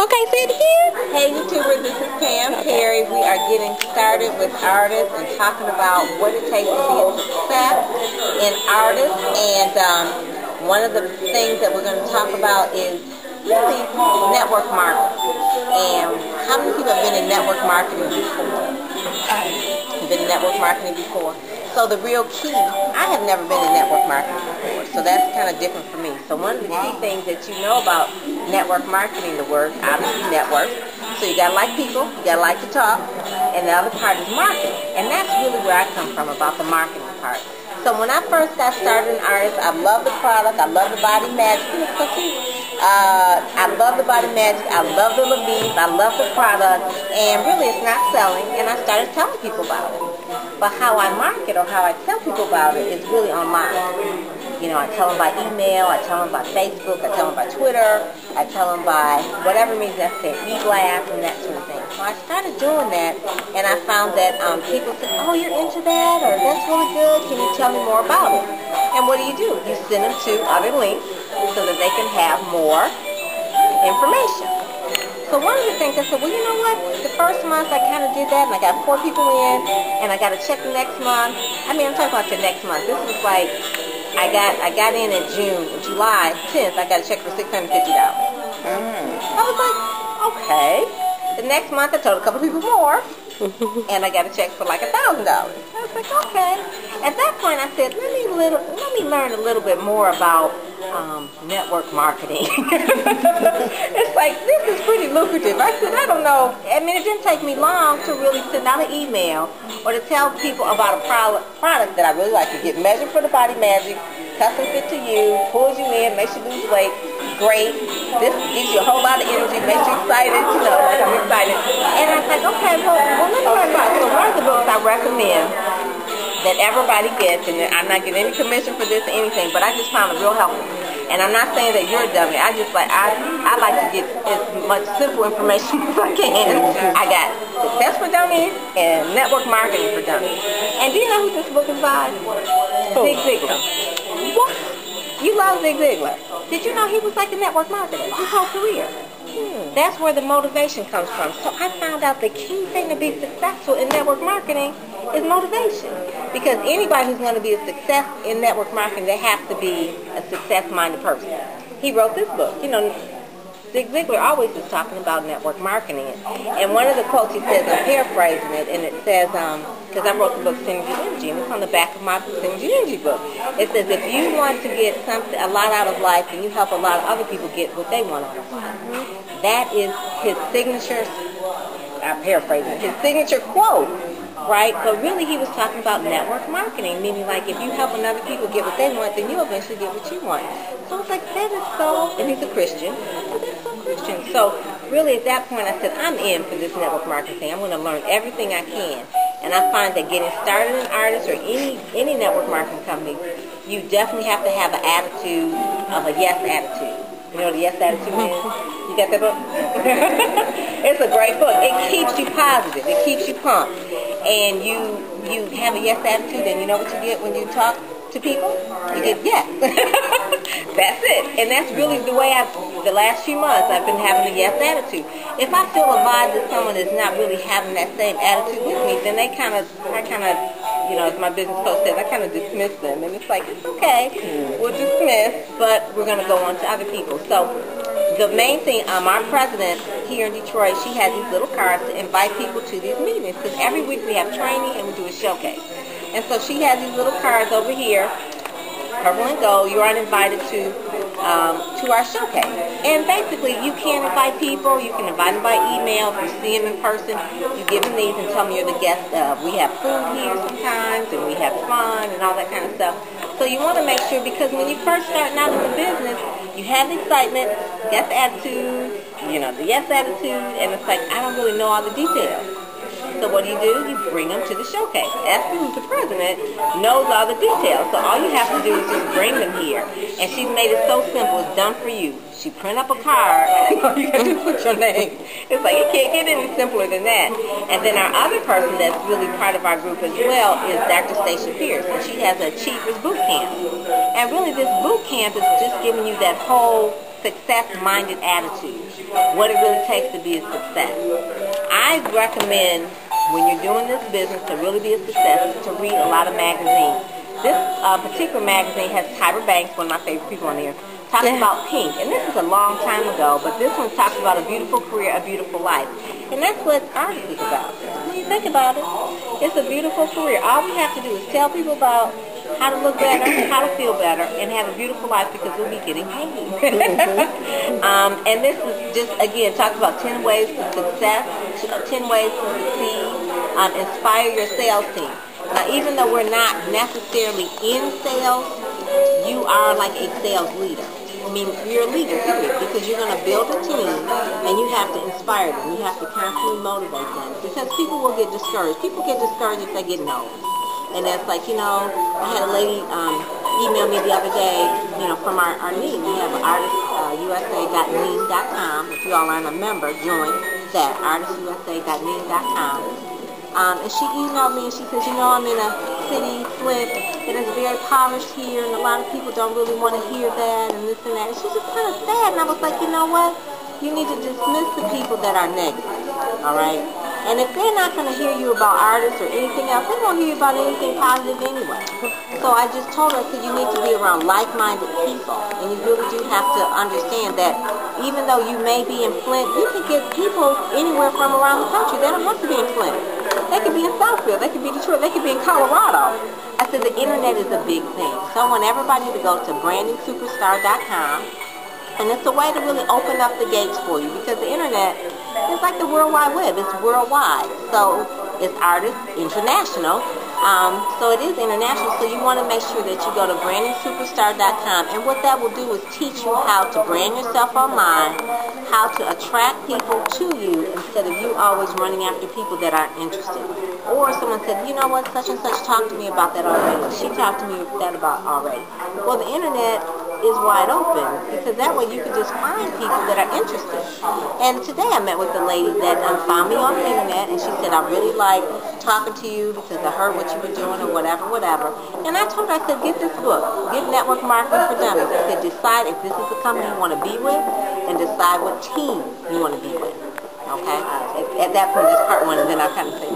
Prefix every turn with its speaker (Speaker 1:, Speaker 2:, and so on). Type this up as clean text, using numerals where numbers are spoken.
Speaker 1: Okay, say it again.
Speaker 2: Hey YouTubers, this is Pam Perry. We are getting started with artists and talking about what it takes to be a success in artists. And one of the things that we're going to talk about is really network marketing. And how many people have been in network marketing before? Been in network marketing before? So the real key, I have never been in network marketing before, so that's kind of different for me. So one of the key things that you know about network marketing, the word, obviously network. So you got to like people, you got to like to talk, and the other part is marketing. And that's really where I come from, about the marketing part. So when I first got started in artists, I love the product, I love the body magic. I love the body magic, I love the Levi's, I love the product, and really it's not selling, and I started telling people about it. But how I market or how I tell people about it is really online. You know, I tell them by email, I tell them by Facebook, I tell them by Twitter, I tell them by whatever means necessary, e-blast and that sort of thing. So I started doing that, and I found that people said, oh, you're into that, or that's really good, can you tell me more about it? And what do? You send them to other links so that they can have more information. So one of the things I said, well, you know what, the first month I kind of did that, and I got 4 people in, and I got a check the next month. I mean, I'm talking about the next month. This was like, I got in June, July 10th, I got a check for $650. I was like, okay. The next month I told a couple people more, and I got a check for like $1,000. I was like, okay. At that point I said, let me learn a little bit more about network marketing. It's like, this is pretty lucrative. I said, I don't know. I mean, it didn't take me long to really send out an email or to tell people about a product that I really like to get measured for the body magic, custom fit to you, pulls you in, makes you lose weight. Great. This gives you a whole lot of energy, makes you excited, you know, like I'm excited. And I was like, okay, well let me learn about it. So one of the books I recommend that everybody gets, and I'm not getting any commission for this or anything, but I just found it real helpful. And I'm not saying that you're a dummy. I just like, I like to get as much simple information as I can. I got Success for Dummies and Network Marketing for Dummies. And do you know who this book is by? Zig Ziglar. What? You love Zig Ziglar. Did you know he was like a network marketer his whole career? That's where the motivation comes from. So I found out the key thing to be successful in network marketing is motivation. Because anybody who's going to be a success in network marketing, they have to be a success-minded person. He wrote this book. You know, Zig Ziglar always is talking about network marketing. And one of the quotes he says, I'm paraphrasing it, and it says, because I wrote the book Synergy Energy, and it's on the back of my Synergy Energy book. It says, if you want to get a lot out of life, and you help a lot of other people get what they want out of life. That is his signature, I'm paraphrasing, his signature quote, right? But really he was talking about network marketing, meaning like if you help other people get what they want, then you eventually get what you want. So I was like, that is so, and he's a Christian, so that's so Christian. So really at that point I said, I'm in for this network marketing thing. I'm going to learn everything I can. And I find that getting started in artists or any network marketing company, you definitely have to have an attitude of a yes attitude. You know what the yes attitude is? You got that book? It's a great book. It keeps you positive. It keeps you pumped. And you have a yes attitude, and you know what you get when you talk to people? You get yes. That's it. And that's really the way the last few months I've been having a yes attitude. If I feel a vibe that someone is not really having that same attitude with me, then I kind of, you know, as my business coach says, I kind of dismiss them. And it's like, it's okay, we'll dismiss, but we're going to go on to other people. So the main thing, our president here in Detroit, she has these little cards to invite people to these meetings. Because every week we have training and we do a showcase. And so she has these little cards over here, purple and gold. You are invited to our showcase. And basically, you can invite people. You can invite them by email. If you see them in person, you give them these and tell them you're the guest of. We have food here sometimes, and we have fun and all that kind of stuff. So you want to make sure, because when you first starting out in the business, you have the excitement, you got the attitude, you know, the yes attitude, and it's like, I don't really know all the details. So what do? You bring them to the showcase. Esther, who's the president, knows all the details. So all you have to do is just bring them here. And she's made it so simple. It's done for you. She print up a card. All you got to do is put your name. It's like, you can't get any simpler than that. And then our other person that's really part of our group as well is Dr. Stacia Pierce. And she has a Achievers Boot Camp. And really this boot camp is just giving you that whole success-minded attitude, what it really takes to be a success. I recommend when you're doing this business to really be a success is to read a lot of magazines. This particular magazine has Tyra Banks, one of my favorite people on there, talking about pink. And this is a long time ago, but this one talks about a beautiful career, a beautiful life. And that's what artists is about. When you think about it, it's a beautiful career. All we have to do is tell people about how to look better, how to feel better, and have a beautiful life because we'll be getting paid. And this is just, again, talks about 10 ways to success, 10 ways to succeed, inspire your sales team. Now, even though we're not necessarily in sales, you are like a sales leader. I mean, you're a leader, period, because you're going to build a team, and you have to inspire them. You have to constantly motivate them, because people will get discouraged. People get discouraged if they get no. And that's like, you know, I had a lady email me the other day, you know, from our NEAM. We have artistusa.neam.com. If you all aren't a member, join that, artistusa.neam.com. And she emailed me and she says, you know, I'm in a city, Flint, that is very polished here, and a lot of people don't really want to hear that and this and that. And she's just kind of sad, and I was like, you know what? You need to dismiss the people that are negative, all right? And if they're not going to hear you about artists or anything else, they won't hear you about anything positive anyway. So I just told her, I said, you need to be around like-minded people. And you really do have to understand that even though you may be in Flint, you can get people anywhere from around the country. They don't have to be in Flint. They could be in Southfield. They could be in Detroit. They could be in Colorado. I said the internet is a big thing. So I want everybody to go to brandingsuperstar.com. And it's a way to really open up the gates for you, because the internet is like the World Wide Web. It's worldwide. So it's Artist International. So it is international. So you want to make sure that you go to brandingsuperstar.com. And what that will do is teach you how to brand yourself online, how to attract people to you instead of you always running after people that aren't interested. Or someone said, you know what, such and such talked to me about that already. She talked to me that about already. Well, the internet is wide open, because that way you can just find people that are interested. And today I met with a lady that found me on the internet, and she said, I really like talking to you because I heard what you were doing or whatever. And I told her, I said, get this book, Get Network Marketing for Dummies. I said, decide if this is the company you want to be with, and decide what team you want to be with. Okay? At that point, that's part one, and then I'll kind of say